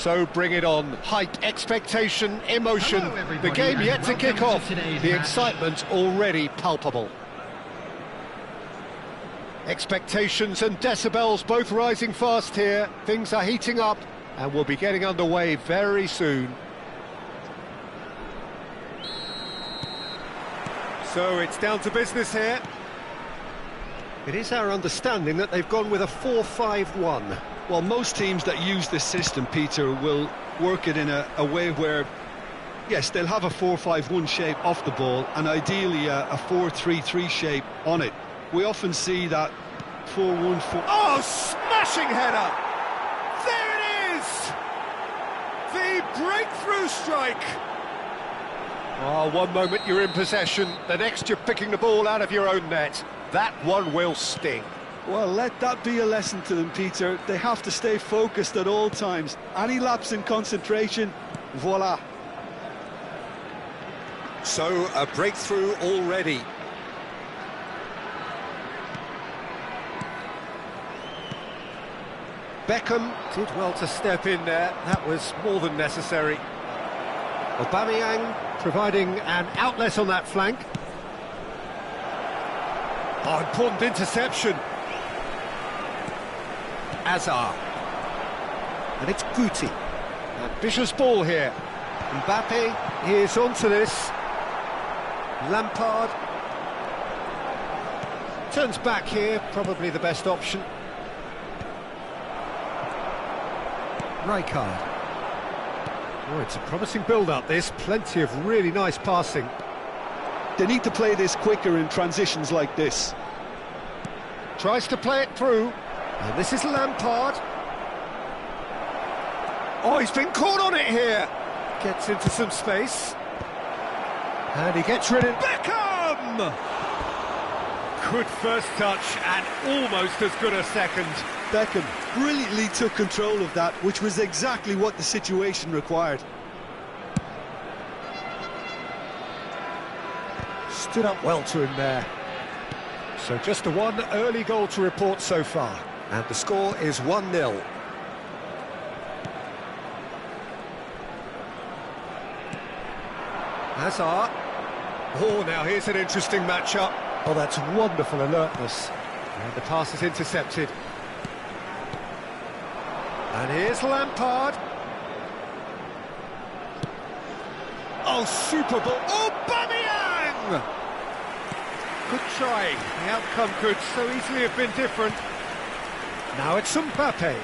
So bring it on. Hype, expectation, emotion. Hello, the game yet to kick off. The match. excitement already palpable. Expectations and decibels both rising fast here. Things are heating up and we'll be getting underway very soon. So it's down to business here. It is our understanding that they've gone with a 4-5-1. Well, most teams that use this system, Peter, will work it in a way where, yes, they'll have a 4-5-1 shape off the ball and ideally a 4-3-3 shape on it. We often see that 4-1-4... Oh, smashing header! There it is! The breakthrough strike! Oh, one moment you're in possession, the next you're picking the ball out of your own net. That one will sting. Well, let that be a lesson to them, Peter. They have to stay focused at all times. Any lapse in concentration, voila. So, a breakthrough already. Beckham did well to step in there. That was more than necessary. Aubameyang providing an outlet on that flank. Oh, important interception. Hazard. And it's Guti. Ambitious ball here. Mbappe is onto this. Lampard. Turns back here, probably the best option. Rijkaard. Oh, it's a promising build-up, this. Plenty of really nice passing. They need to play this quicker in transitions like this. Tries to play it through. And this is Lampard. Oh, he's been caught on it here. Gets into some space. And he gets rid of Beckham! Good first touch and almost as good a second. Beckham brilliantly took control of that, which was exactly what the situation required. Stood up well to him there. So just the one early goal to report so far. And the score is 1-0. Hazard. Oh, now here's an interesting matchup. Oh, that's wonderful alertness. And the pass is intercepted. And here's Lampard. Oh, super ball. Oh, Aubameyang! Good try. The outcome could so easily have been different. Now it's Mbappe.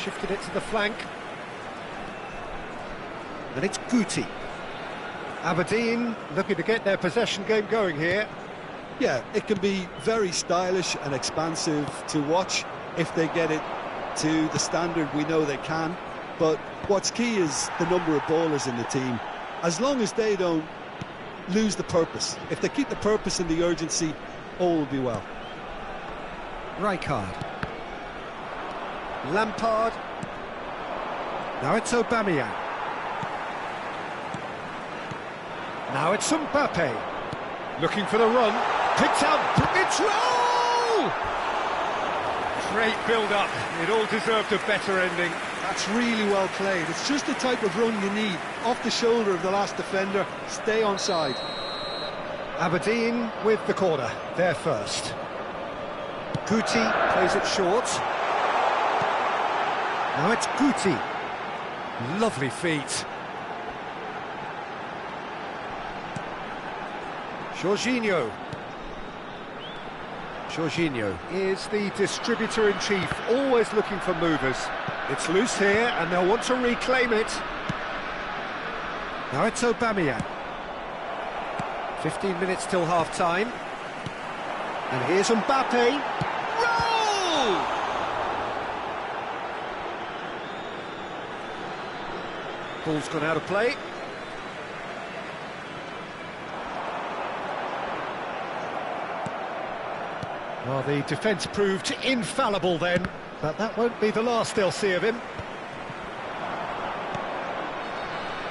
Shifted it to the flank. And it's Guti. Aberdeen looking to get their possession game going here. Yeah, it can be very stylish and expansive to watch if they get it to the standard we know they can. But what's key is the number of ballers in the team. As long as they don't lose the purpose, if they keep the purpose and the urgency, all will be well. Rijkaard. Lampard. Now it's Aubameyang. Now it's Mbappe. Looking for the run. Picked out. It's roll! Great build-up. It all deserved a better ending. That's really well played. It's just the type of run you need. Off the shoulder of the last defender. Stay onside. Aberdeen with the corner. They're first. Guti plays it short. Now it's Guti. Lovely feet. Jorginho. Jorginho is the distributor-in-chief, always looking for movers. It's loose here, and they'll want to reclaim it. Now it's Aubameyang. 15 minutes till half-time. And here's Mbappe. Roll! Ball's gone out of play. Well, the defence proved infallible then, but that won't be the last they'll see of him.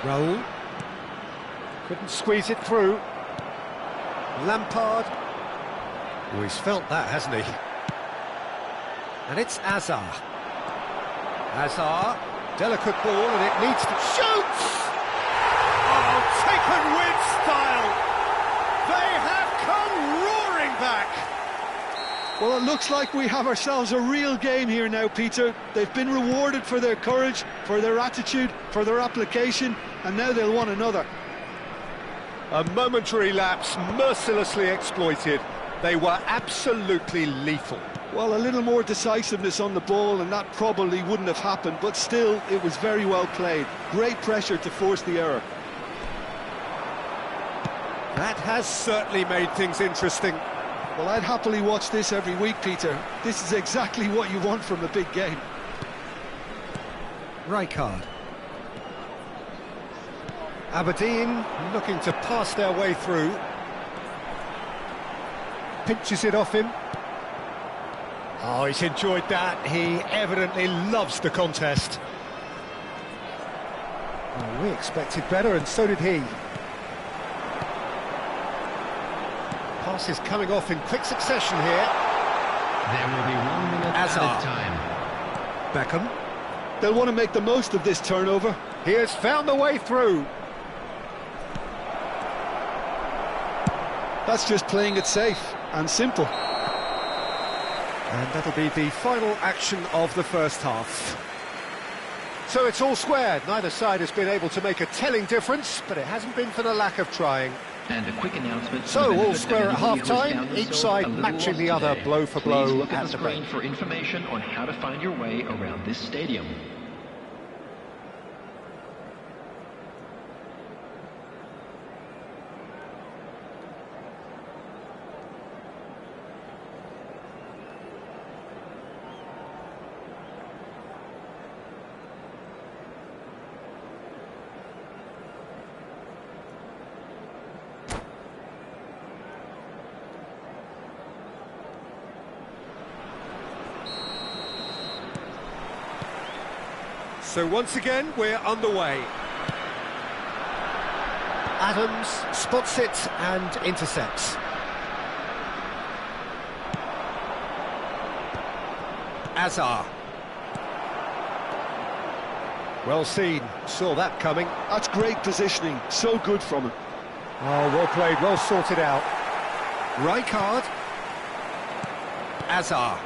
Raul. Couldn't squeeze it through. Lampard. Oh, he's felt that, hasn't he? And it's Hazard. Hazard. Delicate ball and it needs to... Shoots! Oh, taken with style! They have come roaring back! Well, it looks like we have ourselves a real game here now, Peter. They've been rewarded for their courage, for their attitude, for their application, and now they'll want another. A momentary lapse, mercilessly exploited. They were absolutely lethal. Well, a little more decisiveness on the ball and that probably wouldn't have happened, but still, it was very well played. Great pressure to force the error. That has certainly made things interesting. Well, I'd happily watch this every week, Peter. This is exactly what you want from a big game. Rijkaard. Aberdeen looking to pass their way through. Pinches it off him. Oh, he's enjoyed that. He evidently loves the contest. Well, we expected better, and so did he. Pass is coming off in quick succession here. There will be 1 minute added time. Beckham. They'll want to make the most of this turnover. He has found the way through. That's just playing it safe and simple. And that'll be the final action of the first half. So it's all squared. Neither side has been able to make a telling difference, but it hasn't been for the lack of trying. And a quick announcement. So all square at half-time, each side matching the other blow for blow. Please look at the the screen break. for information on how to find your way around this stadium. So once again, we're underway. Adams spots it and intercepts. Azar. Well seen, saw that coming. That's great positioning, so good from him. Oh, well played, well sorted out. Rijkaard. Azar.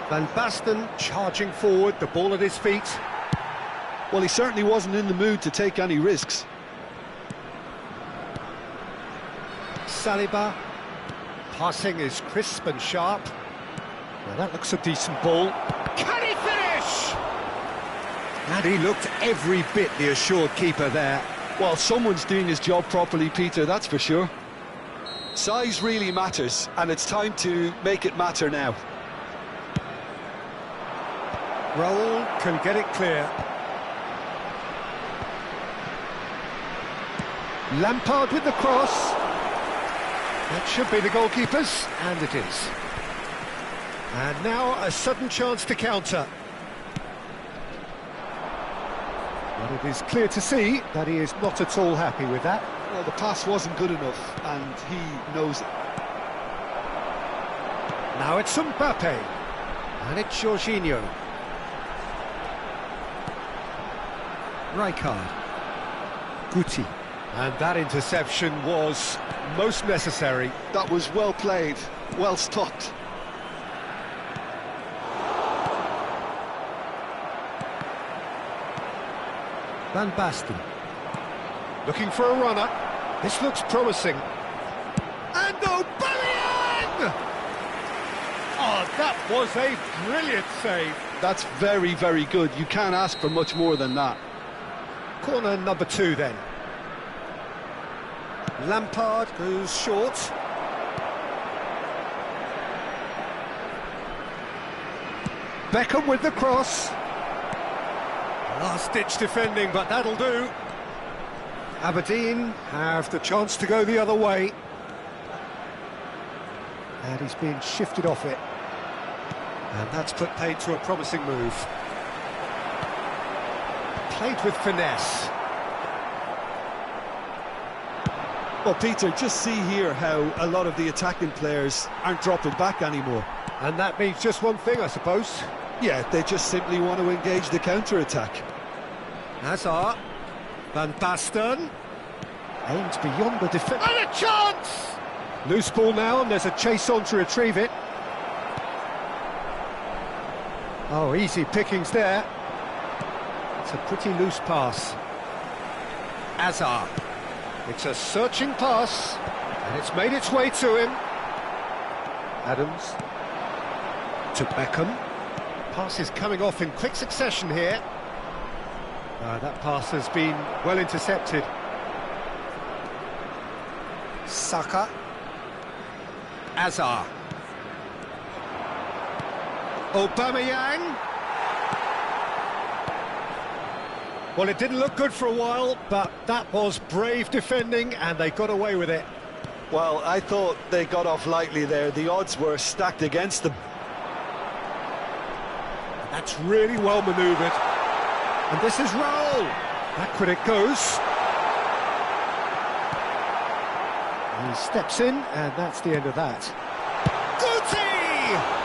Van Basten charging forward, the ball at his feet. Well, he certainly wasn't in the mood to take any risks. Saliba. Passing is crisp and sharp. Now that looks a decent ball. Can he finish? And he looked every bit the assured keeper there. Well, someone's doing his job properly, Peter, that's for sure. Size really matters, and it's time to make it matter now. Raul can get it clear. Lampard with the cross. That should be the goalkeeper's, and it is. And now a sudden chance to counter. But it is clear to see that he is not at all happy with that. Well, the pass wasn't good enough, and he knows it. Now it's Mbappe. And it's Jorginho. Rijkaard. Guti. And that interception was most necessary. That was well played, well stopped. Van Basten. Looking for a runner. This looks promising. And Aubameyang! Oh, that was a brilliant save. That's very, very good. You can't ask for much more than that. Corner number 2 then. Lampard goes short. Beckham with the cross. Last-ditch defending, but that'll do. Aberdeen have the chance to go the other way. And he's being shifted off it. And that's put paid to a promising move. Played with finesse. Well, Peter, just see here how a lot of the attacking players aren't dropping back anymore. And that means just one thing, I suppose. Yeah, they just simply want to engage the counter-attack. Hazard. Van Basten. Aimed beyond the defence. And a chance! Loose ball now, and there's a chase on to retrieve it. Oh, easy pickings there. It's a pretty loose pass. Hazard. It's a searching pass, and it's made its way to him. Adams. To Beckham. Pass is coming off in quick succession here. That pass has been well intercepted. Saka. Hazard. Aubameyang. Well, it didn't look good for a while, but that was brave defending, and they got away with it. Well, I thought they got off lightly there. The odds were stacked against them. That's really well manoeuvred. And this is Raul. Backward it goes. He steps in, and that's the end of that. Guti!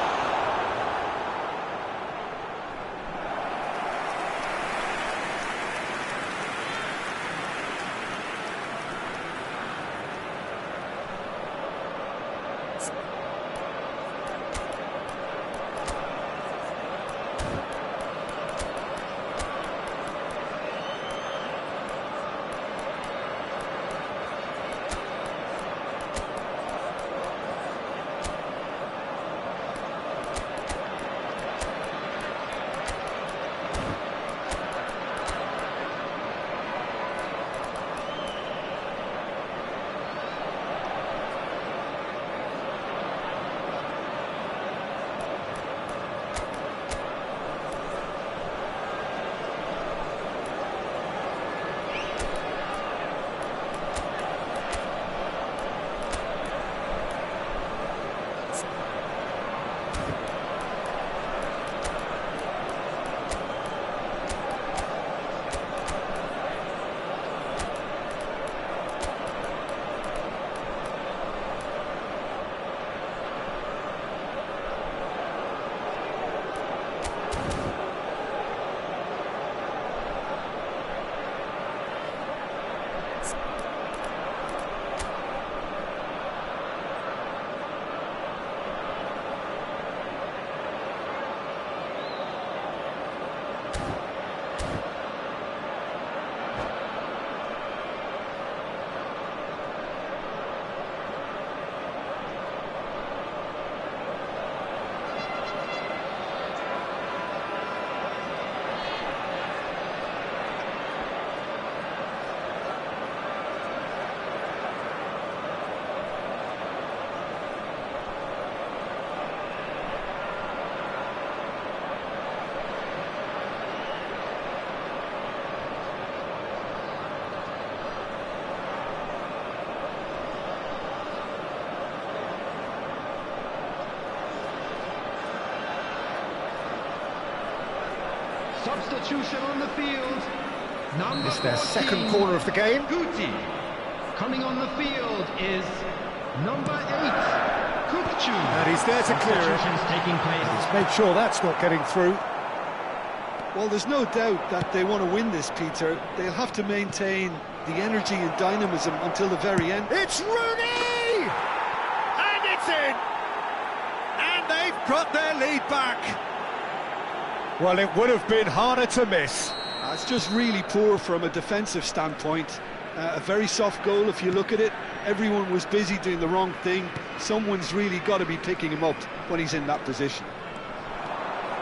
Substitution on the field. It's their second corner of the game. Guti. Coming on the field is number 8, Kukcu. And he's there to clear it. Taking place. He's made sure that's not getting through. Well, there's no doubt that they want to win this, Peter. They'll have to maintain the energy and dynamism until the very end. It's Rooney! And it's in! And they've got their lead back. Well, it would have been harder to miss. It's just really poor from a defensive standpoint. A very soft goal if you look at it. Everyone was busy doing the wrong thing. Someone's really got to be picking him up when he's in that position.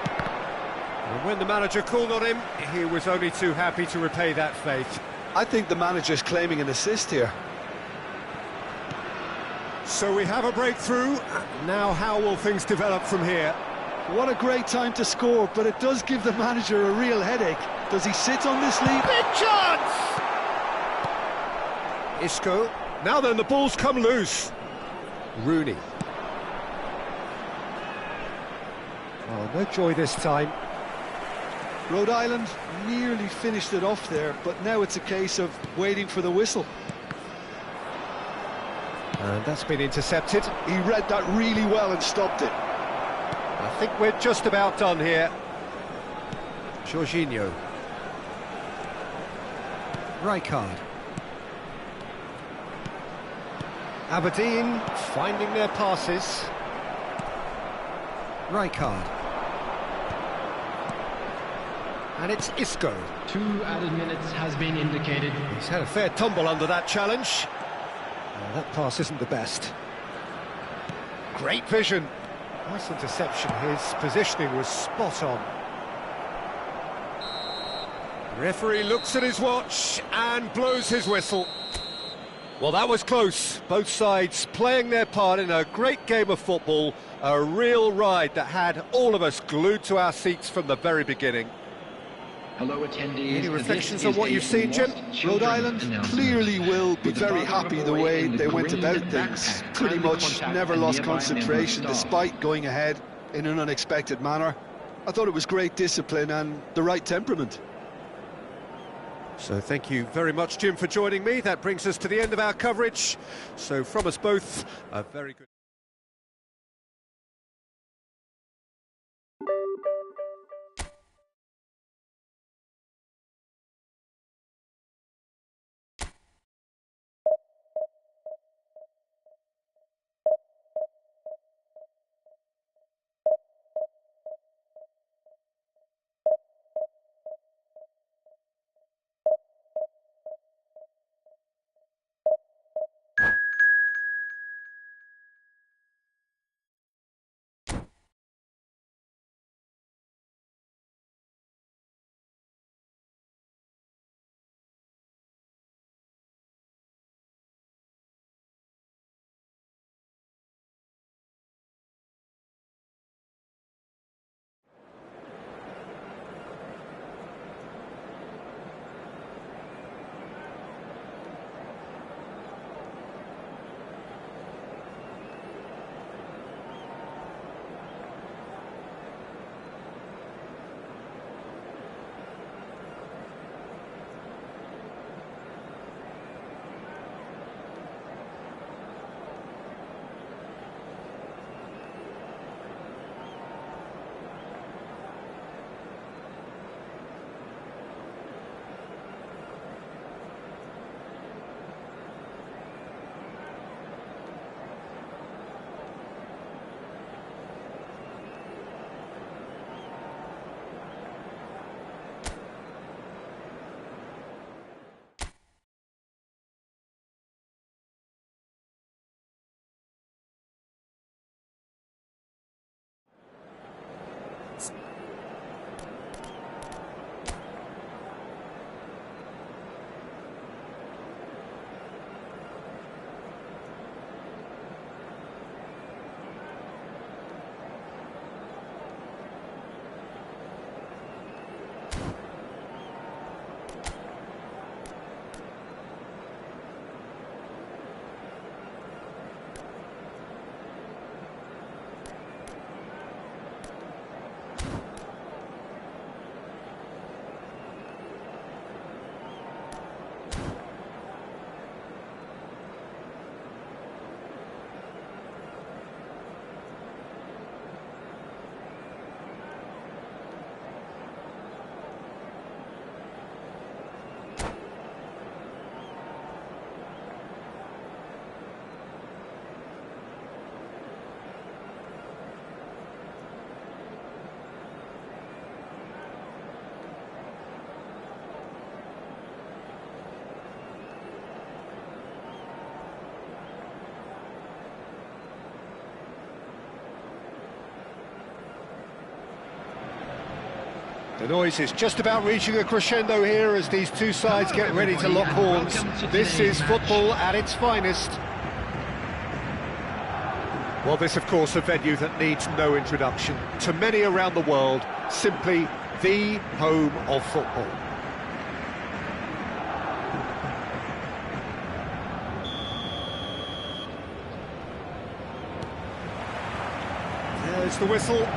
And when the manager called on him, he was only too happy to repay that faith. I think the manager's claiming an assist here. So we have a breakthrough. Now how will things develop from here? What a great time to score, but it does give the manager a real headache. Does he sit on this lead? Big chance! Isco. Now then, the ball's come loose. Rooney. Oh, no joy this time. Rhode Island nearly finished it off there, but now it's a case of waiting for the whistle. And that's been intercepted. He read that really well and stopped it. I think we're just about done here. Jorginho. Rijkaard. Aberdeen finding their passes. Rijkaard. And it's Isco. 2 added minutes has been indicated. He's had a fair tumble under that challenge. That pass isn't the best. Great vision. Nice interception. His positioning was spot on. The referee looks at his watch and blows his whistle. Well, that was close. Both sides playing their part in a great game of football. A real ride that had all of us glued to our seats from the very beginning. Hello, attendees. Any reflections on what you've seen, Jim? Rhode Island clearly will be very happy the way they went about things. Pretty much never lost concentration despite going ahead in an unexpected manner. I thought it was great discipline and the right temperament. So thank you very much, Jim, for joining me. That brings us to the end of our coverage. So from us both, a very good... The noise is just about reaching a crescendo here as these two sides get ready to lock horns. This is football at its finest. Well, this, of course, a venue that needs no introduction. To many around the world, simply the home of football. There's the whistle.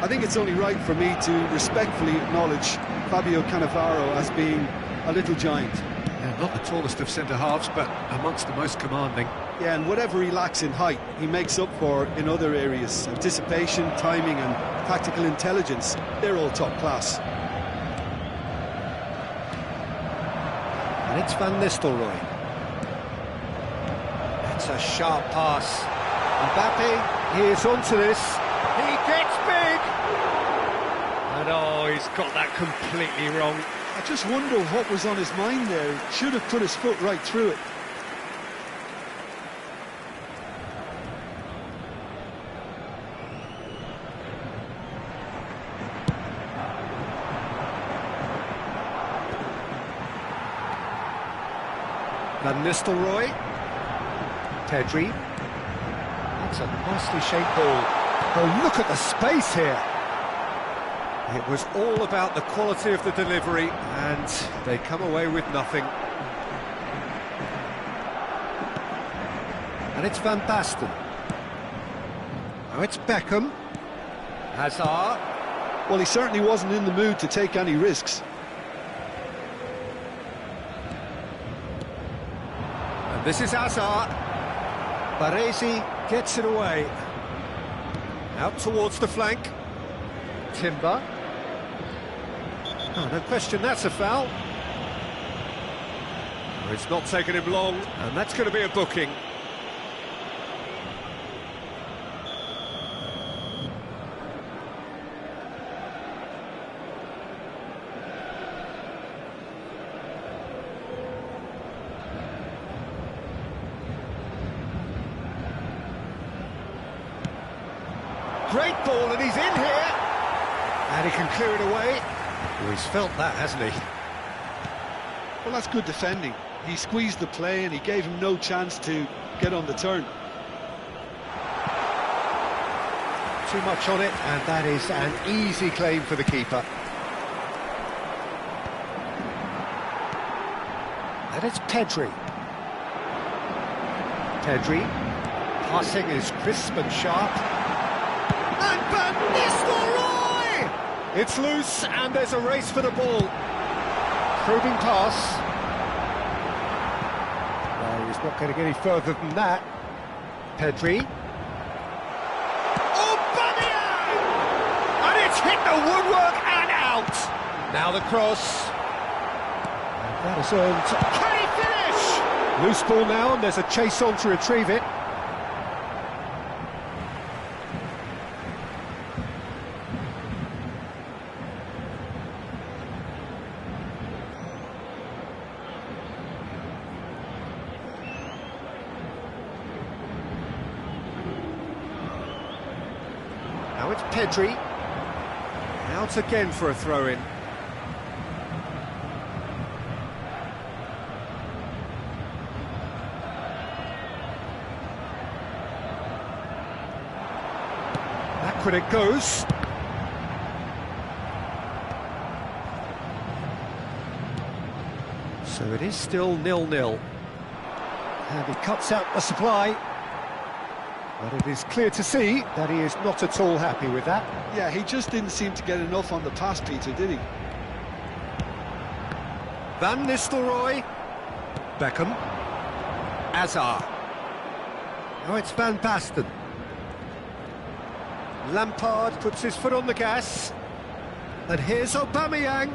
I think it's only right for me to respectfully acknowledge Fabio Cannavaro as being a little giant. Yeah, not the tallest of centre-halves, but amongst the most commanding. Yeah, and whatever he lacks in height, he makes up for in other areas. Anticipation, timing and tactical intelligence, they're all top class. And it's Van Nistelrooy. It's a sharp pass. Mbappe, he is onto this. He gets big! And oh, he's got that completely wrong. I just wonder what was on his mind there. Should have put his foot right through it. Van Nistelrooy. Pedri. That's a nicely shaped ball. Oh, look at the space here. It was all about the quality of the delivery, and they come away with nothing. And it's Van Basten. Now it's Beckham. Hazard. Well, he certainly wasn't in the mood to take any risks. And this is Hazard. Baresi gets it away. Out towards the flank. Timber. Oh, no question, that's a foul. It's not taken him long, and that's going to be a booking. Great ball, and he's in here. And he can clear it away. Well, he's felt that, hasn't he? Well, that's good defending. He squeezed the play and he gave him no chance to get on the turn. Too much on it, and that is an easy claim for the keeper. And it's Pedri. Pedri. Passing is crisp and sharp. And Van Nistelrooy! It's loose, and there's a race for the ball. Probing pass. No, he's not going to get any further than that. Pedri. Aubameyang! And it's hit the woodwork and out. Now the cross. And that is earned. Can he finish? Loose ball now, and there's a chase on to retrieve it. Now it's Pedri. Out again for a throw-in. Backward it goes. So it is still 0-0. And he cuts out the supply. But it is clear to see that he is not at all happy with that. Yeah, he just didn't seem to get enough on the pass, Peter, did he? Van Nistelrooy. Beckham. Hazard. Now it's Van Basten. Lampard puts his foot on the gas. And here's Aubameyang.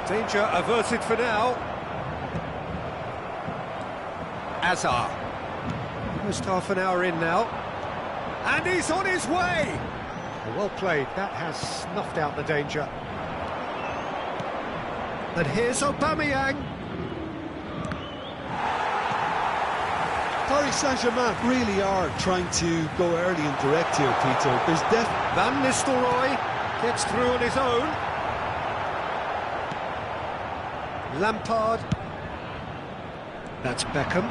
Danger averted for now. Hazard. Almost half an hour in now. And he's on his way! Well played, that has snuffed out the danger. And here's Aubameyang. Paris Saint-Germain really are trying to go early and direct here, Peter. There's Van Nistelrooy gets through on his own. Lampard. That's Beckham.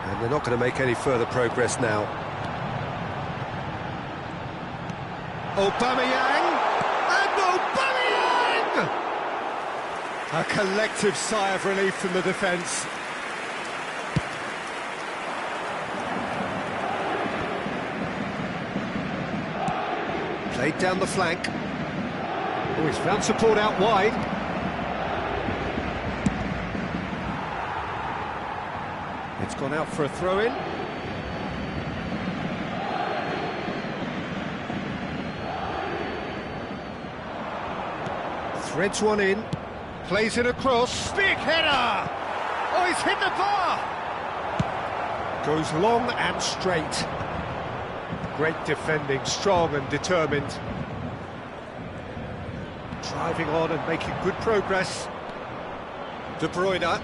And they're not going to make any further progress now. Aubameyang! And Aubameyang! A collective sigh of relief from the defence. Played down the flank. Oh, he's found support out wide. It's gone out for a throw-in. Threads one in, plays it across, big header! Oh, he's hit the bar! Goes long and straight. Great defending, strong and determined. Driving on and making good progress. De Bruyne. Well,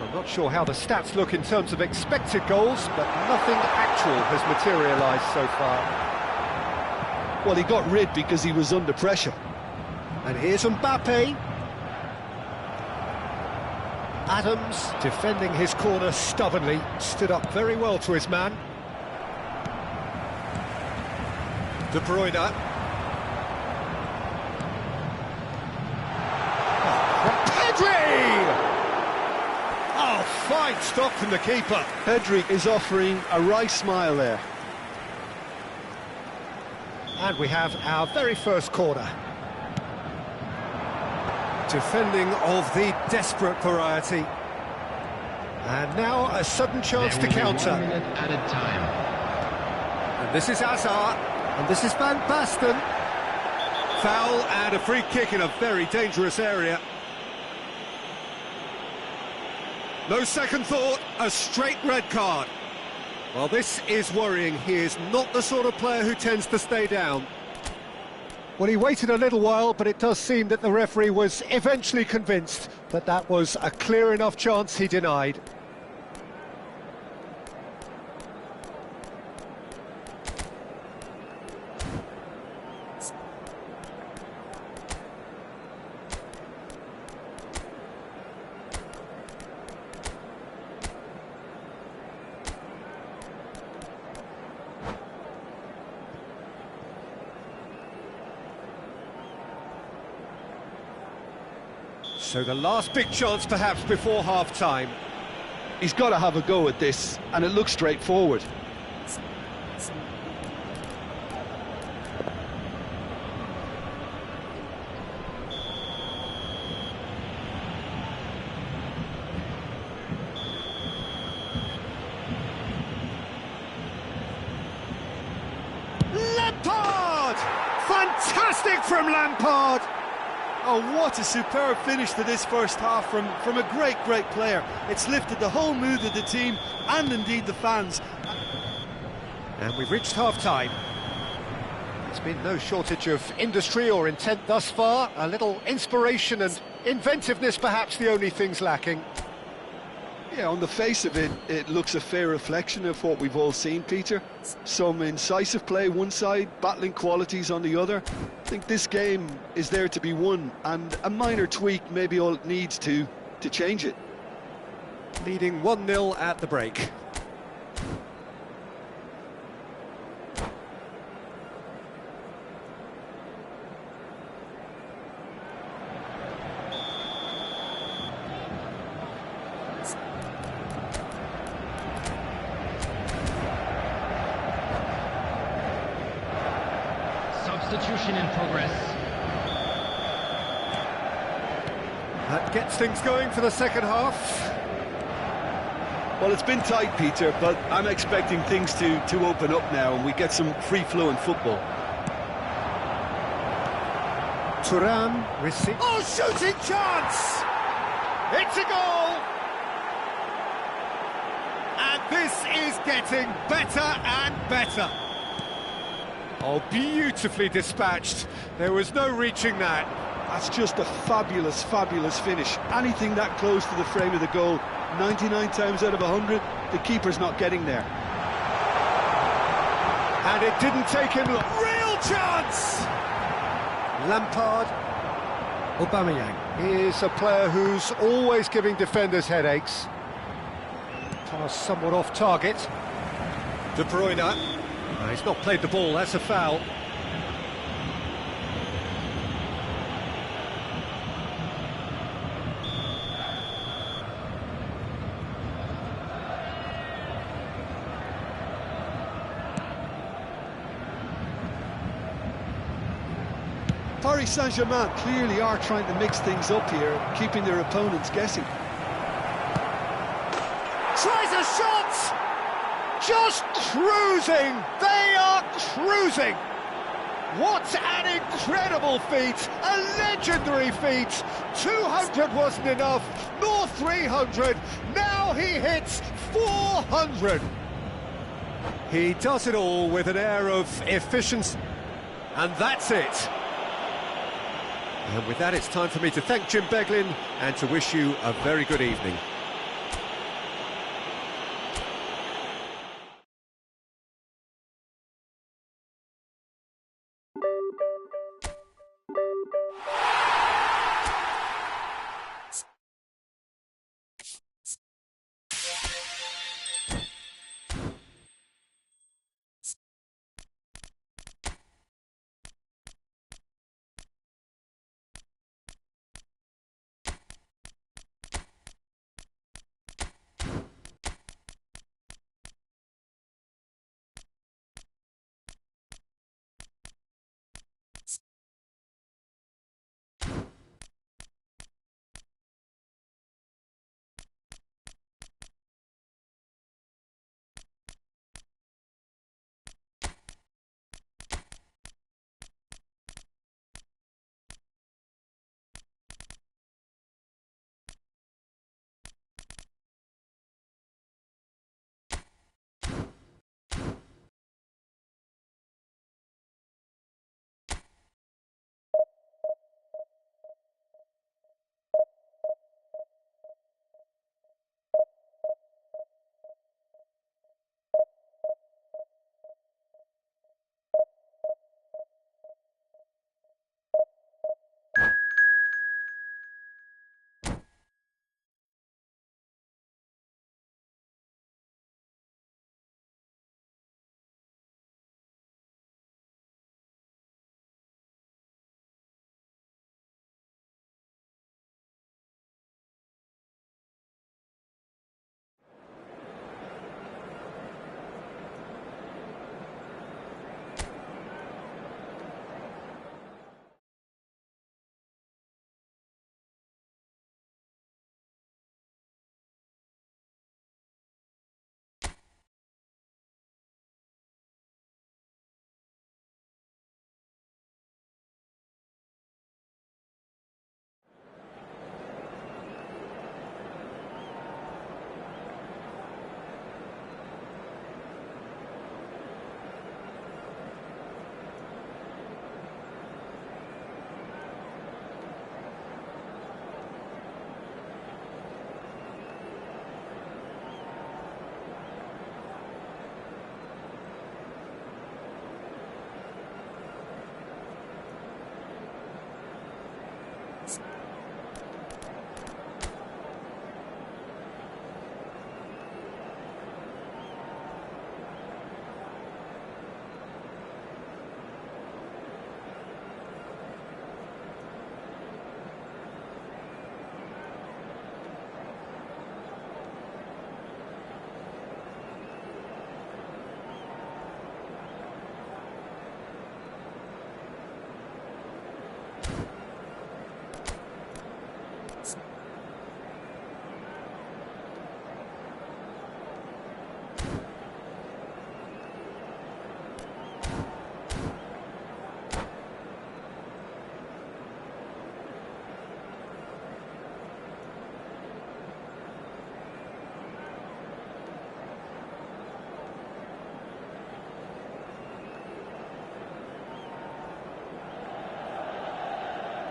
I'm not sure how the stats look in terms of expected goals, but nothing actual has materialised so far. Well, he got rid because he was under pressure. And here's Mbappe. Adams defending his corner stubbornly, stood up very well to his man. De Bruyne. Pedri! Oh, fine stop from the keeper. Pedri is offering a right smile there. And we have our very first corner. Defending of the desperate variety. And now a sudden chance to counter. 1 minute added time. And this is Hazard. And this is Van Basten. Foul and a free kick in a very dangerous area. No second thought, a straight red card. Well, this is worrying. He is not the sort of player who tends to stay down. Well, he waited a little while, but it does seem that the referee was eventually convinced that that was a clear enough chance he denied. So the last big chance perhaps before half-time. He's got to have a go at this, and it looks straightforward. Lampard! Fantastic from Lampard! Oh, what a superb finish to this first half from a great player. It's lifted the whole mood of the team and indeed the fans. And we've reached half-time. There's been no shortage of industry or intent thus far. A little inspiration and inventiveness, perhaps the only things lacking. Yeah, on the face of it, it looks a fair reflection of what we've all seen, Peter. Some incisive play one side, battling qualities on the other. I think this game is there to be won, and a minor tweak may be all it needs to change it. Leading 1-0 at the break. Substitution in progress. That gets things going for the second half. Well, it's been tight, Peter, but I'm expecting things to open up now and we get some free-flowing football. Thuram receives. Oh, shooting chance! It's a goal! And this is getting better and better. Oh, beautifully dispatched. There was no reaching that. That's just a fabulous finish. Anything that close to the frame of the goal, 99 times out of 100, the keeper's not getting there. And it didn't take him long. Real chance! Lampard. Aubameyang. He is a player who's always giving defenders headaches. Pass somewhat off target. De Bruyne. He's not played the ball, that's a foul. Paris Saint-Germain clearly are trying to mix things up here, keeping their opponents guessing. tries a shot! Just cruising! They are cruising! What an incredible feat, a legendary feat. 200 wasn't enough, nor 300, now he hits 400. He does it all with an air of efficiency, and that's it. And with that, it's time for me to thank Jim Beglin and to wish you a very good evening.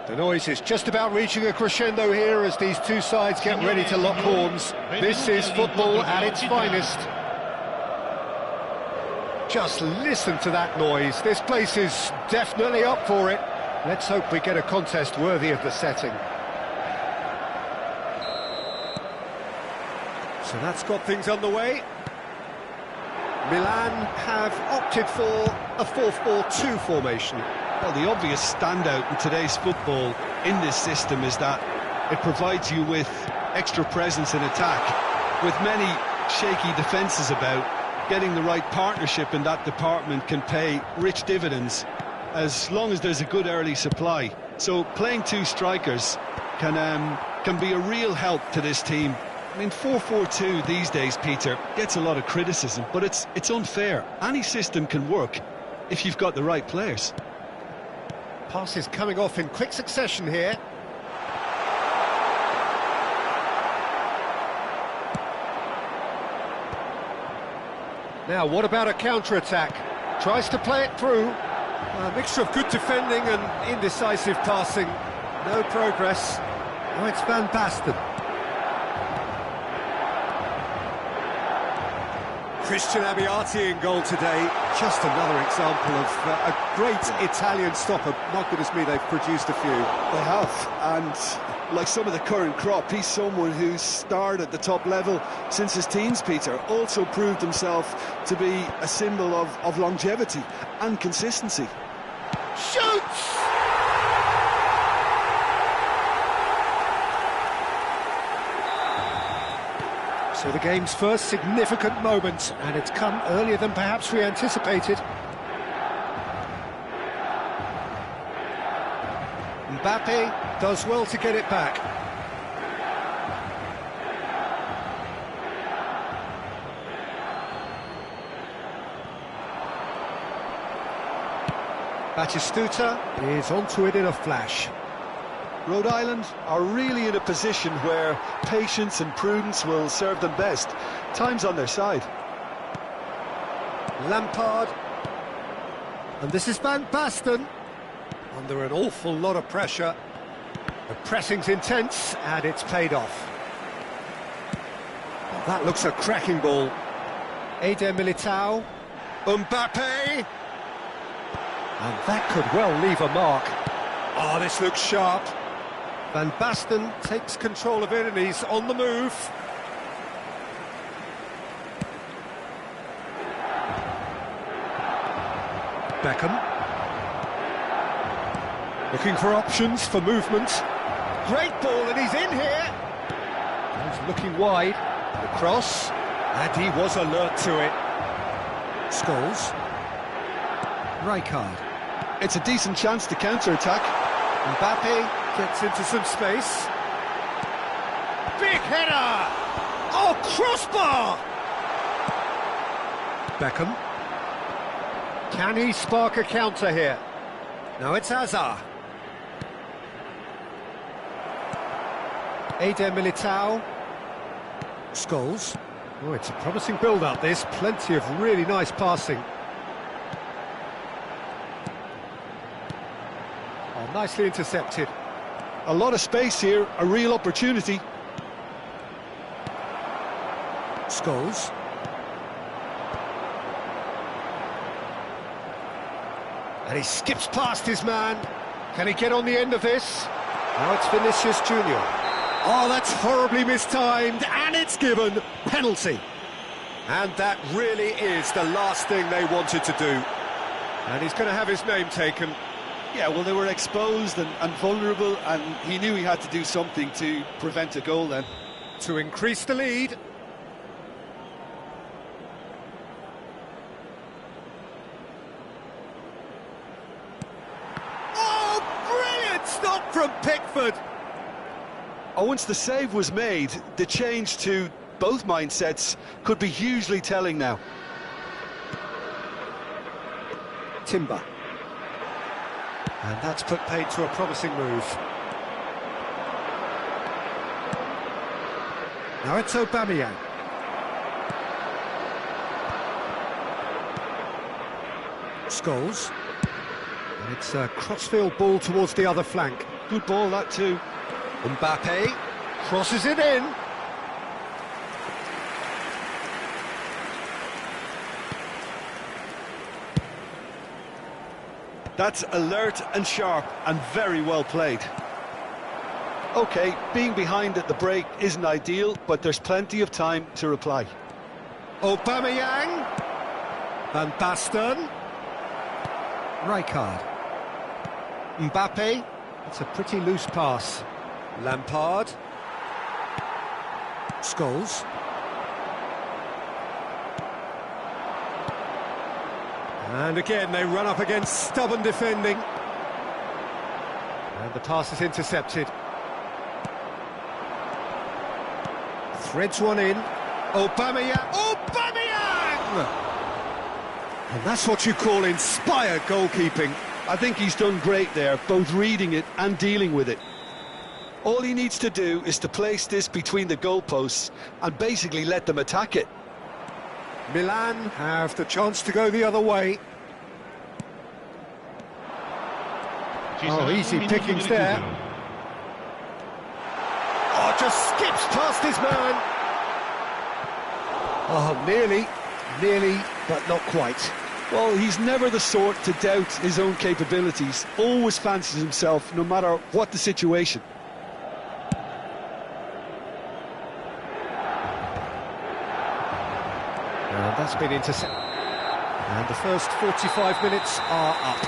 The noise is just about reaching a crescendo here as these two sides get ready to lock horns. This is football at its finest. Just listen to that noise. This place is definitely up for it. Let's hope we get a contest worthy of the setting. So that's got things underway. Milan have opted for a 4-4-2 formation. Well, the obvious standout in today's football in this system is that it provides you with extra presence in attack. With many shaky defences about, getting the right partnership in that department can pay rich dividends as long as there's a good early supply. So playing two strikers can be a real help to this team mean, 4-4-2 these days, Peter, gets a lot of criticism, but it's unfair. Any system can work if you've got the right players. Passes coming off in quick succession here. Now, what about a counter-attack? Tries to play it through. A mixture of good defending and indecisive passing. No progress. Oh, it's Van Basten. Christian Abbiati in goal today. Just another example of a great Italian stopper. My goodness me, they've produced a few. They have, and like some of the current crop, he's someone who's starred at the top level since his teens, Peter. Also proved himself to be a symbol of longevity and consistency. Shoots! So the game's first significant moment, and it's come earlier than perhaps we anticipated. Mbappe does well to get it back. Batistuta is onto it in a flash. Rhode Island are really in a position where patience and prudence will serve them best. Time's on their side. Lampard. And this is Van Basten. Under an awful lot of pressure. The pressing's intense, and it's paid off. That looks a cracking ball. Eder Militao. Mbappe. And that could well leave a mark. Oh, this looks sharp. Van Basten takes control of it, and he's on the move. Beckham. Looking for options for movement. Great ball, and he's in here. He's looking wide. The cross, and he was alert to it. Scholes. Rijkaard. It's a decent chance to counter-attack. Mbappe gets into some space. Big header! Oh, crossbar! Beckham. Can he spark a counter here? No, it's Hazard. Eder Militao. Scholes. Oh, it's a promising build-up, this. Plenty of really nice passing. Oh, nicely intercepted. A lot of space here, a real opportunity. Scholes. And he skips past his man. Can he get on the end of this? Now it's Vinicius Junior. Oh, that's horribly mistimed, and it's given. Penalty. And that really is the last thing they wanted to do. And he's going to have his name taken. Yeah, well, they were exposed and vulnerable, and he knew he had to do something to prevent a goal then. To increase the lead. Oh, brilliant stop from Pickford! Oh, once the save was made, the change to both mindsets could be hugely telling now. Timber. And that's put paid to a promising move. Now it's Aubameyang. Scholes. And it's a crossfield ball towards the other flank. Good ball, that too. Mbappe crosses it in. That's alert and sharp and very well played. OK, being behind at the break isn't ideal, but there's plenty of time to reply. Aubameyang. Van Basten. Rijkaard. Mbappe. It's a pretty loose pass. Lampard. Scholes. And again, they run up against stubborn defending. And the pass is intercepted. Threads one in. Aubameyang! And that's what you call inspired goalkeeping. I think he's done great there, both reading it and dealing with it. All he needs to do is to place this between the goalposts and basically let them attack it. Milan have the chance to go the other way. Oh, easy pickings there. Oh, just skips past his man. Oh, nearly, but not quite. Well, he's never the sort to doubt his own capabilities. Always fancies himself, no matter what the situation. And that's been intercepted. And the first 45 minutes are up.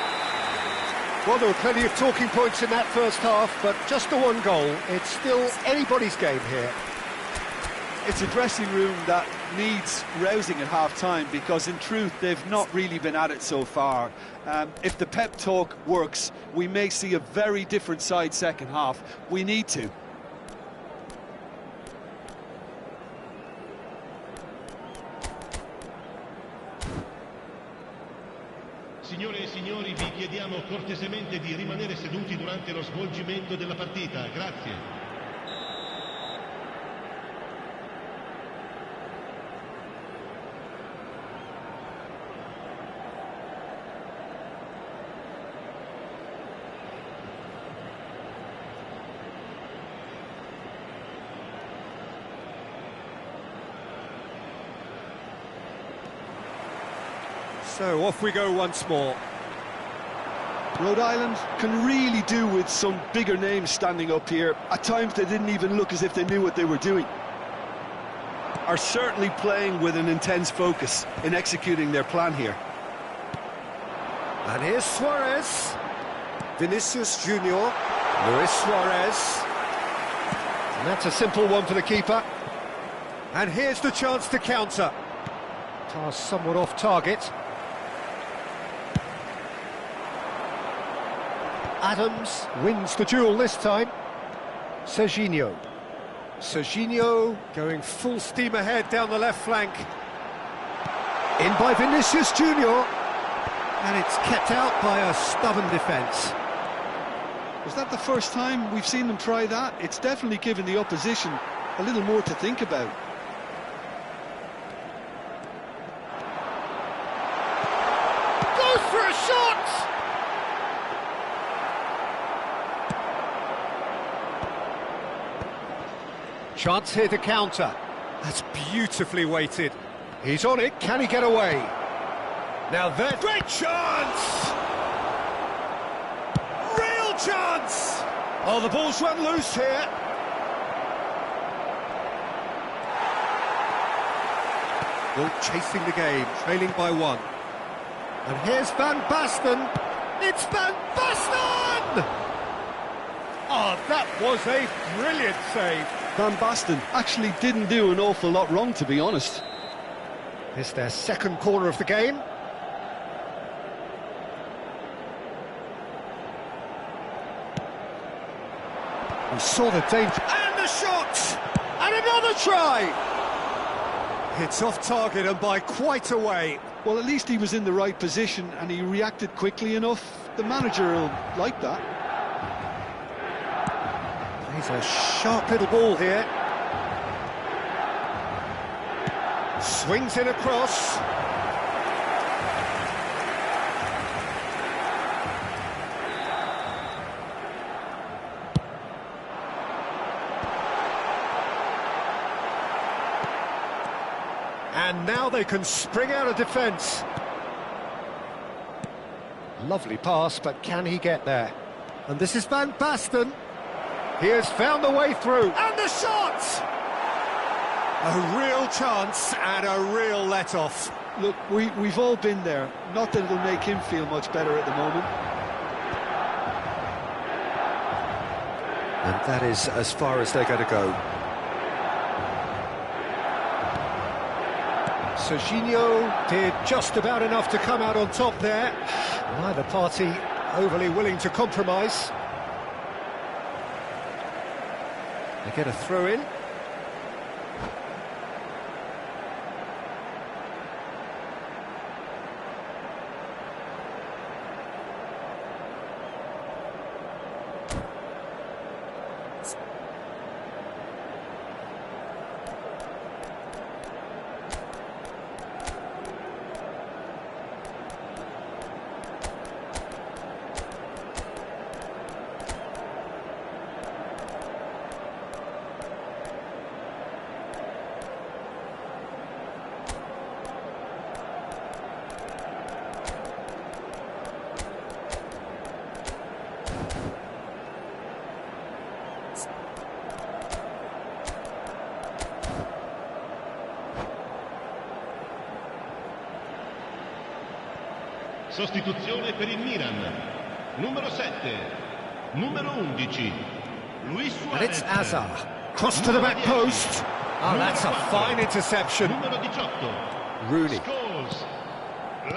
Well, there were plenty of talking points in that first half, but just the one goal. It's still anybody's game here. It's a dressing room that needs rousing at half-time, because in truth they've not really been at it so far. If the pep talk works, we may see a very different side second half. We need to. Signore e signori, vi chiediamo cortesemente di rimanere seduti durante lo svolgimento della partita. Grazie. So off we go once more. Rhode Island can really do with some bigger names standing up here. At times they didn't even look as if they knew what they were doing. Are certainly playing with an intense focus in executing their plan here. And here's Suarez. Vinicius Junior. Luis Suarez. And that's a simple one for the keeper. And here's the chance to counter. Pass somewhat off target. Adams wins the duel this time. Serginho going full steam ahead down the left flank. In by Vinicius Junior. And it's kept out by a stubborn defence. Was that the first time we've seen them try that? It's definitely given the opposition a little more to think about. Goes for a shot! Chance here to counter. That's beautifully weighted. He's on it. Can he get away? Now there's great chance! Real chance! Oh, the ball's run loose here. Well, chasing the game, trailing by one. And here's Van Basten. It's Van Basten! Oh, that was a brilliant save. Van Basten actually didn't do an awful lot wrong, to be honest. It's their second corner of the game. We saw the danger. And the shot! And another try! It's off target and by quite a way. Well, at least he was in the right position and he reacted quickly enough. The manager will like that. He's a sharp little ball here. Swings in across. And now they can spring out of defence. Lovely pass, but can he get there? And this is Van Basten. He has found the way through. And the shot! A real chance and a real let-off. Look, we've all been there. Not that it'll make him feel much better at the moment. And that is as far as they're going to go. Serginho did just about enough to come out on top there. Neither party overly willing to compromise. They get a throw in. Sostituzione per il Milan. Numero 7, numero 11, Luis And Suarez. it's Hazard. Cross to the back post. Oh, that's a fine interception. Numero 18, Rooney. Scholes.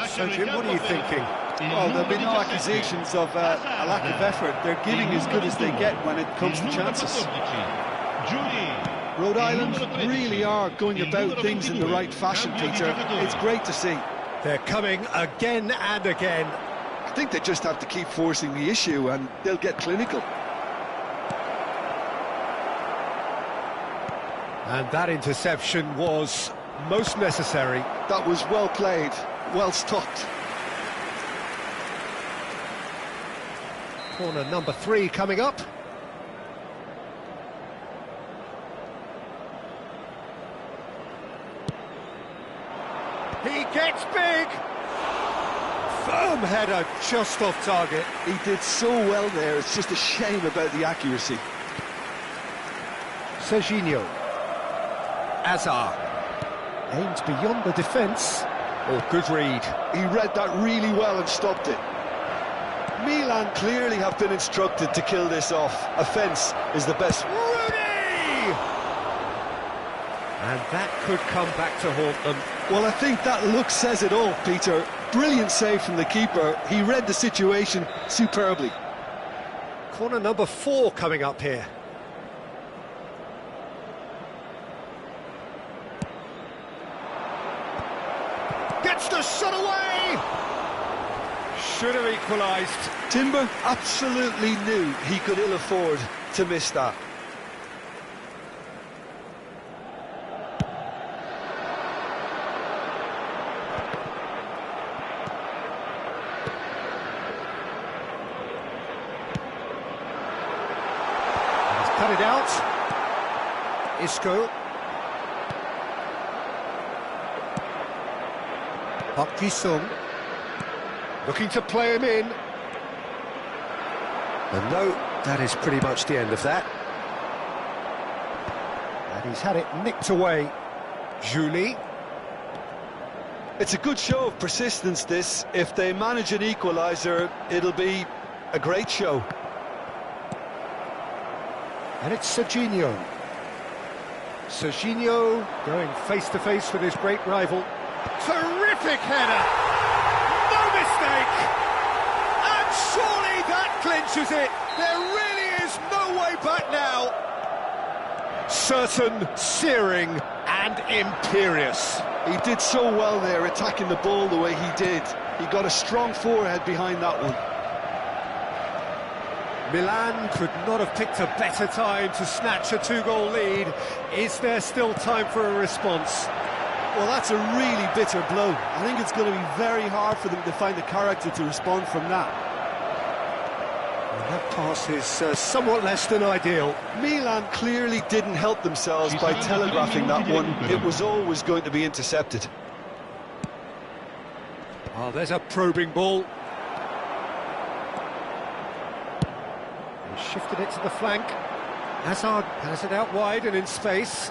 So, Jim, what are you thinking? Well, there'll be no accusations of a lack of effort. They're giving as good as they get when it comes to chances. Rhode Island really are going about things in the right fashion, Peter. It's great to see. They're coming again and again. I think they just have to keep forcing the issue and they'll get clinical. And that interception was most necessary. That was well played, well stopped. Corner number 3 coming up. He gets big. Firm header, just off target. He did so well there, it's just a shame about the accuracy. Serginho. Hazard. Aimed beyond the defence. Oh, good read. He read that really well and stopped it. Milan clearly have been instructed to kill this off. Offence is the best. Rooney! And that could come back to haunt them. Well, I think that look says it all, Peter. Brilliant save from the keeper. He read the situation superbly. Corner number 4 coming up here. Gets the shot away! Should have equalised. Timber absolutely knew he could ill afford to miss that. He's cut it out. Isco. Park Ji-sung. Looking to play him in. And no, that is pretty much the end of that. And he's had it nicked away. Julie. It's a good show of persistence, this. If they manage an equaliser, it'll be a great show. And it's Serginho. Serginho going face-to-face with his great rival. Terrific header! No mistake! And surely that clinches it! There really is no way back now! Certain, searing and imperious. He did so well there, attacking the ball the way he did. He got a strong forehead behind that one. Milan could not have picked a better time to snatch a 2-goal lead. Is there still time for a response? Well, that's a really bitter blow. I think it's going to be very hard for them to find the character to respond from that. And that pass is somewhat less than ideal. Milan clearly didn't help themselves by telegraphing that one. It was always going to be intercepted. Oh, there's a probing ball. He shifted it to the flank. Hazard has it out wide and in space.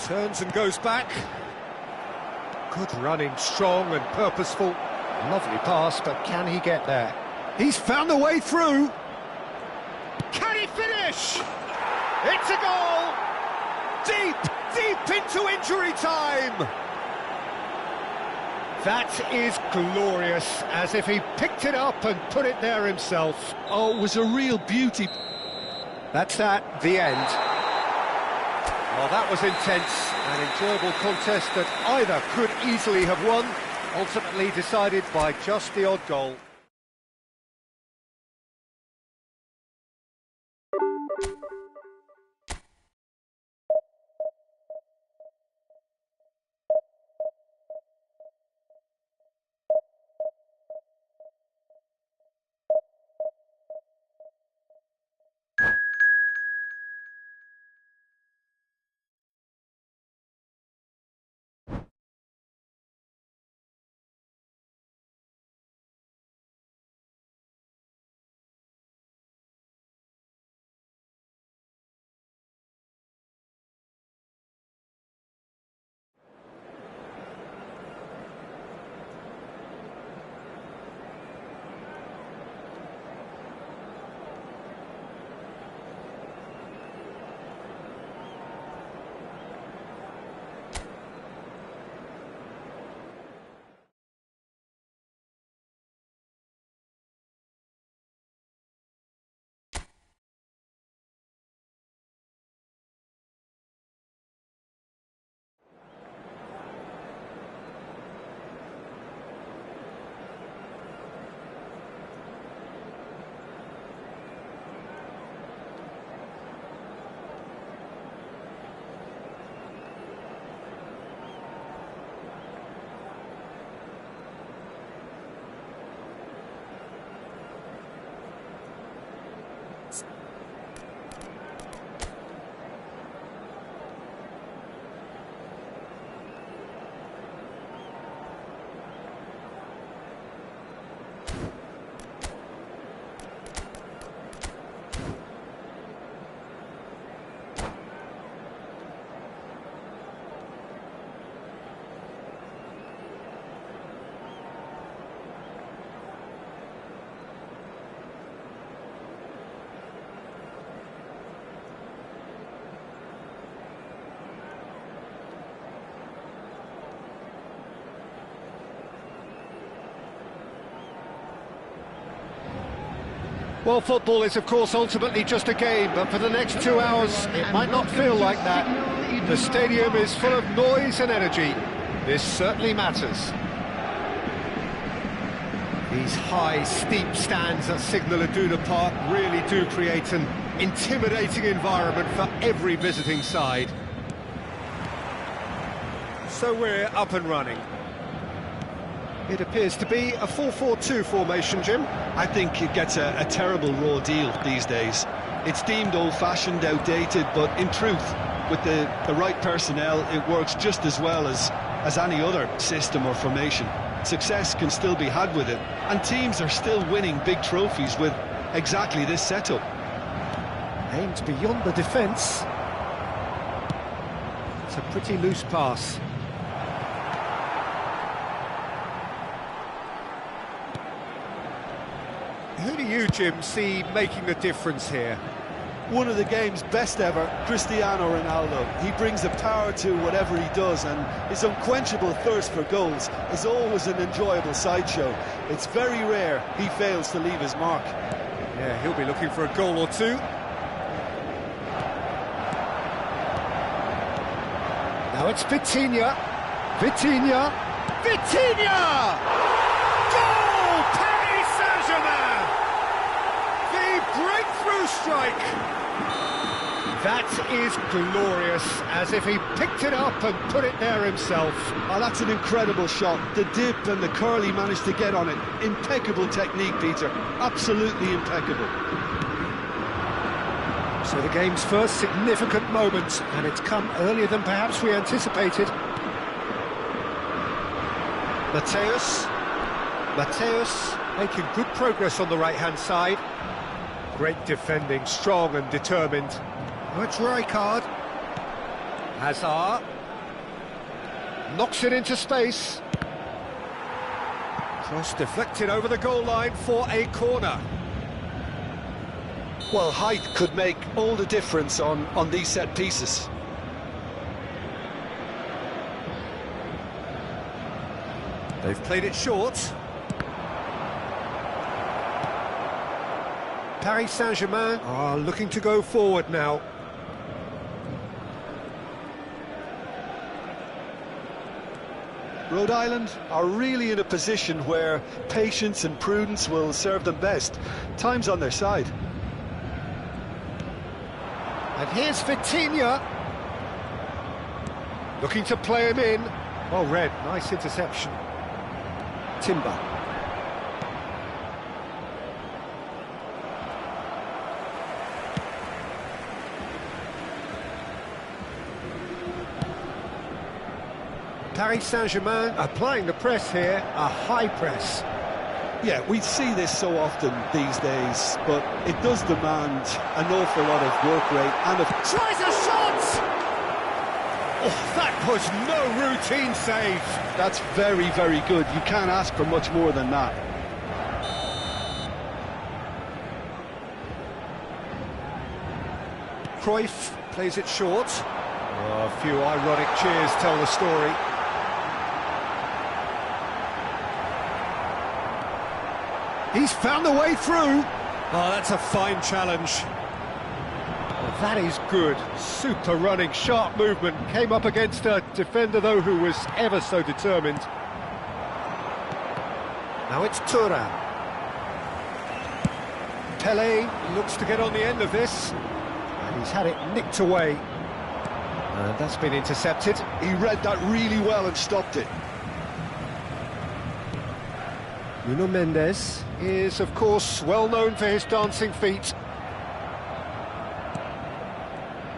Turns and goes back. Good running, strong and purposeful. Lovely pass, but can he get there? He's found the way through. Can he finish? It's a goal! Deep, deep into injury time! That is glorious, as if he picked it up and put it there himself. Oh, it was a real beauty. That's that, the end. Well, that was intense, an enjoyable contest that either could easily have won, ultimately decided by just the odd goal. Well, football is, of course, ultimately just a game, but for the next 2 hours, it might not feel like that. The stadium is full of noise and energy. This certainly matters. These high, steep stands at Signal Iduna Park really do create an intimidating environment for every visiting side. So we're up and running. It appears to be a 4-4-2 formation, Jim. I think it gets a terrible raw deal these days. It's deemed old-fashioned, outdated, but in truth, with the right personnel, it works just as well as any other system or formation. Success can still be had with it, and teams are still winning big trophies with exactly this setup. Aimed beyond the defence. It's a pretty loose pass. Who do you, Jim, see making the difference here? One of the game's best ever, Cristiano Ronaldo. He brings a power to whatever he does, and his unquenchable thirst for goals is always an enjoyable sideshow. It's very rare he fails to leave his mark. Yeah, he'll be looking for a goal or two. Now it's Vitinha. Vitinha. Vitinha! Goal! Paris Saint-Germain! The breakthrough strike! That is glorious, as if he picked it up and put it there himself. Oh, that's an incredible shot. The dip and the curl he managed to get on it. Impeccable technique, Peter. Absolutely impeccable. So the game's first significant moment, and it's come earlier than perhaps we anticipated. Mateus making good progress on the right-hand side. Great defending, strong and determined. Oh, it's Rijkaard. Hazard. Knocks it into space. Cross deflected over the goal line for a corner. Well, height could make all the difference on these set pieces. They've played it short. Paris Saint-Germain are looking to go forward now. Rhode Island are really in a position where patience and prudence will serve them best. Time's on their side. And here's Vitinha. Looking to play him in. Well read, nice interception. Timber. Paris Saint-Germain applying the press here, a high press. Yeah, we see this so often these days, but it does demand an awful lot of work rate and of... Tries a shot! Oh, that was no routine save. That's very, very good. You can't ask for much more than that. Cruyff plays it short. Oh, a few ironic cheers tell the story. He's found the way through. Oh, that's a fine challenge. Well, that is good. Super running, sharp movement. Came up against a defender, though, who was ever so determined. Now it's Thuram. Pelé looks to get on the end of this. And he's had it nicked away. And that's been intercepted. He read that really well and stopped it. Nuno Mendes is, of course, well known for his dancing feet.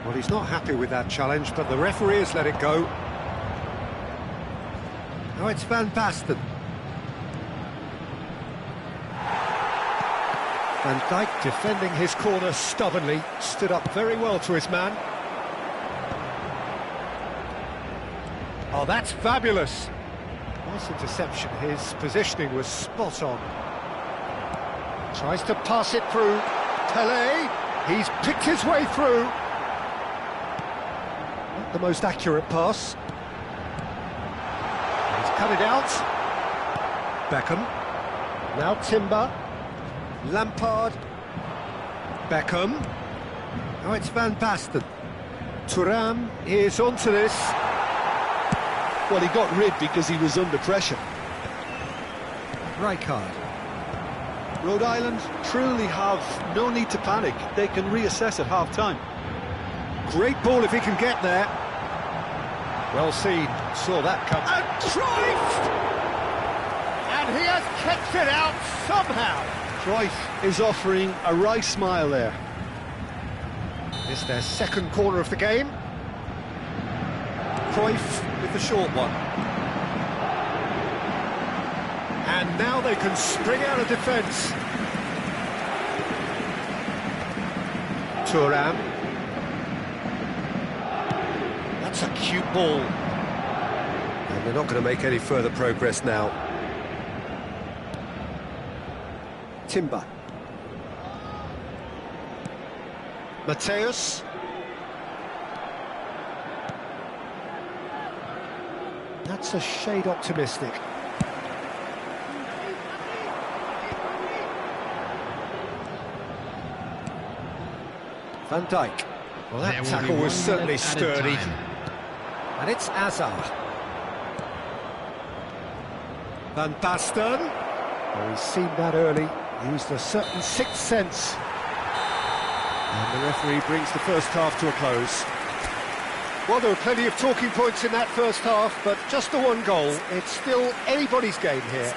Well, he's not happy with that challenge, but the referee has let it go. Now it's Van Basten. Van Dijk defending his corner stubbornly, stood up very well to his man. Oh, that's fabulous. Nice interception, his positioning was spot on. Tries to pass it through. Pelé, he's picked his way through. Not the most accurate pass. He's cut it out. Beckham. Now Timber. Lampard. Beckham. Now it's Van Basten. Thuram is onto this. Well, he got rid because he was under pressure. Rijkaard. Rhode Island truly have no need to panic. They can reassess at half-time. Great ball if he can get there. Well seen, saw that come. And Cruyff! And he has kept it out somehow. Cruyff is offering a wry smile there. This is their second corner of the game. Cruyff with the short one. And now they can spring out of defence. Thuram. That's a cute ball. And they're not going to make any further progress now. Timber. Mateus. That's a shade optimistic. Van Dijk. Well, that tackle was certainly sturdy. And it's Hazard. Van Basten. Well, he's seen that early. Used a certain sixth sense. And the referee brings the first half to a close. Well, there were plenty of talking points in that first half, but just the one goal. It's still anybody's game here.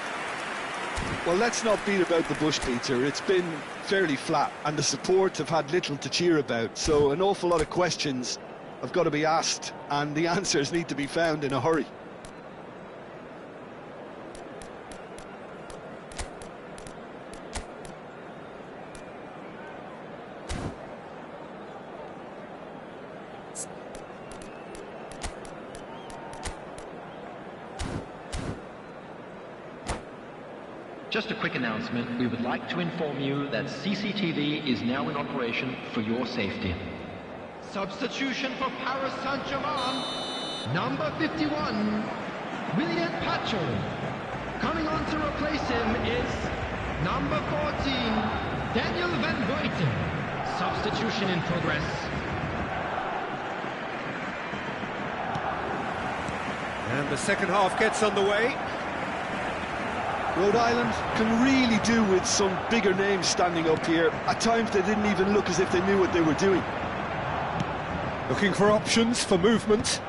Well, let's not beat about the bush, Peter. It's been fairly flat, and the support have had little to cheer about. So an awful lot of questions have got to be asked, and the answers need to be found in a hurry. Just a quick announcement. We would like to inform you that CCTV is now in operation for your safety. Substitution for Paris Saint-Germain. Number 51, William Pacho. Coming on to replace him is number 14, Daniel Van Buiten. Substitution in progress. And the second half gets underway. Rhode Island can really do with some bigger names standing up here. At times they didn't even look as if they knew what they were doing. Looking for options for movement.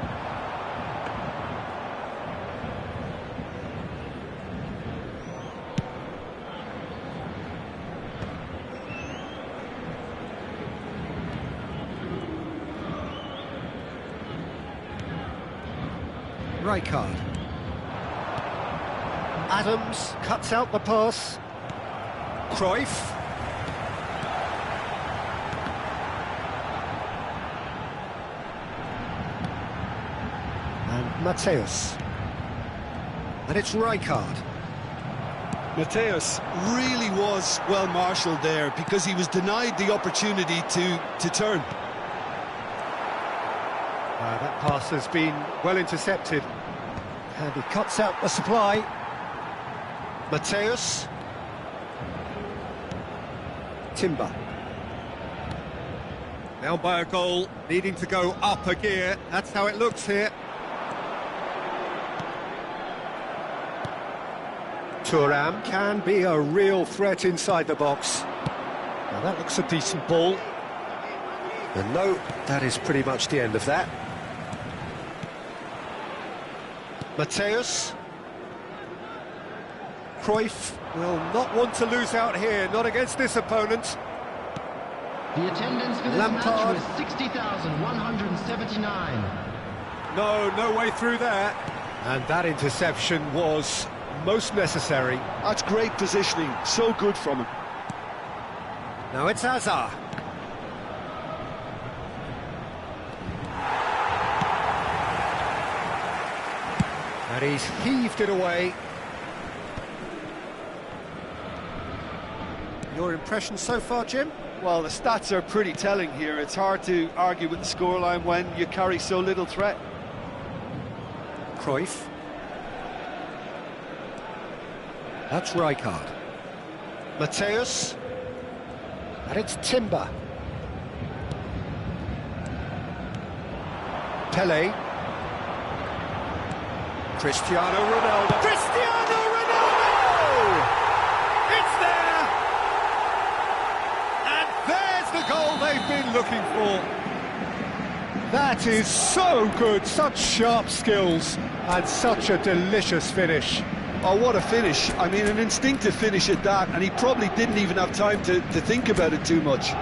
Rijkaard. Adams cuts out the pass. Cruyff. And Mateus. And it's Rijkaard. Mateus really was well marshalled there because he was denied the opportunity to turn. That pass has been well intercepted. And he cuts out the supply. Mateus. Timber. Now by a goal, needing to go up a gear. That's how it looks here. Thuram can be a real threat inside the box. Now that looks a decent ball. And no, that is pretty much the end of that. Mateus. Cruyff will not want to lose out here, not against this opponent. The attendance for this Lampard. match was 60,179. No way through there. And that interception was most necessary. That's great positioning, so good from him. Now it's Hazard. And he's heaved it away. Your impression so far, Jim? Well, the stats are pretty telling here. It's hard to argue with the scoreline when you carry so little threat. Cruyff. That's Rijkaard. Mateus. And it's Timber. Pele. Cristiano Ronaldo. Cristiano Ronaldo! It's there! And there's the goal they've been looking for. That is so good, such sharp skills, and such a delicious finish. Oh, what a finish. I mean, an instinctive finish at that, and he probably didn't even have time to think about it too much.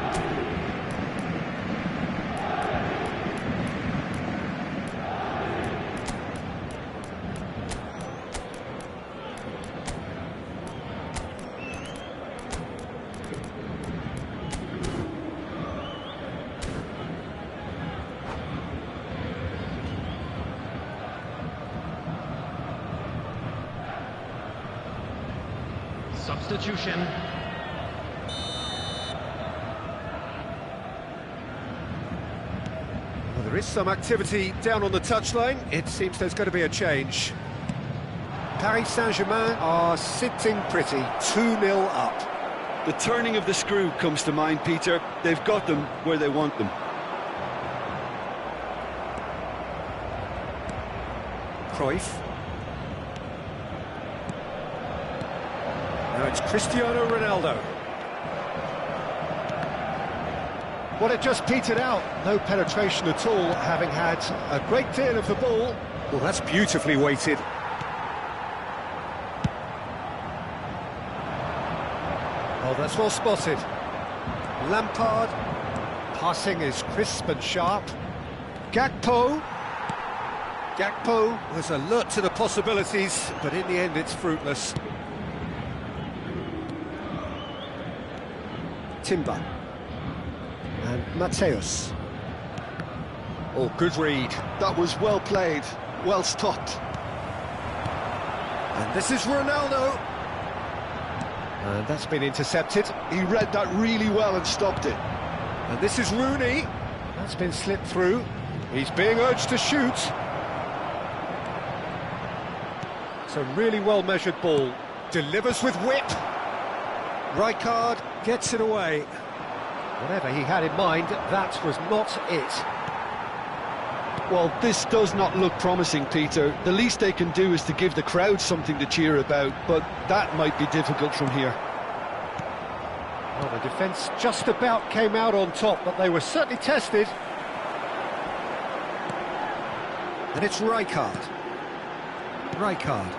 Substitution. Well, there is some activity down on the touchline. It seems there's going to be a change. Paris Saint-Germain are sitting pretty, 2-0 up. The turning of the screw comes to mind, Peter. They've got them where they want them. Cruyff. Now it's Cristiano Ronaldo. Well, it just petered out. No penetration at all, having had a great deal of the ball. Well, that's beautifully weighted. Oh, that's well spotted. Lampard. Passing is crisp and sharp. Gakpo. Gakpo was alert to the possibilities, but in the end it's fruitless. Timber. And Mateus. Oh, good read. That was well played, well stopped. And this is Ronaldo. And that's been intercepted. He read that really well and stopped it. And this is Rooney. That's been slipped through. He's being urged to shoot. It's a really well-measured ball. Delivers with whip. Rijkaard gets it away. Whatever he had in mind, that was not it. Well, this does not look promising, Peter. The least they can do is to give the crowd something to cheer about, but that might be difficult from here. Well, the defence just about came out on top, but they were certainly tested. And it's Rijkaard. Rijkaard.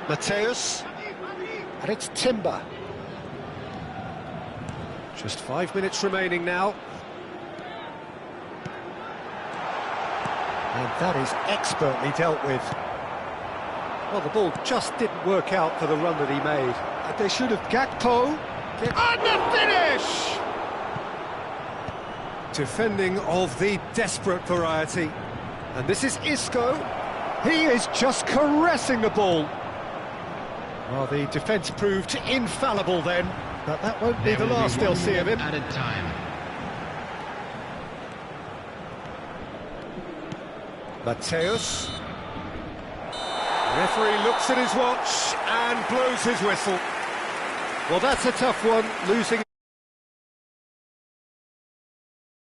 Mateus. And it's Timber. Just 5 minutes remaining now. And that is expertly dealt with. Well, the ball just didn't work out for the run that he made. They should have... Gakpo. And the finish! Defending of the desperate variety. And this is Isco. He is just caressing the ball. Well, the defence proved infallible then, but that won't be the last they'll see of him. Added time. Mateus. Referee looks at his watch and blows his whistle. Well, that's a tough one, losing.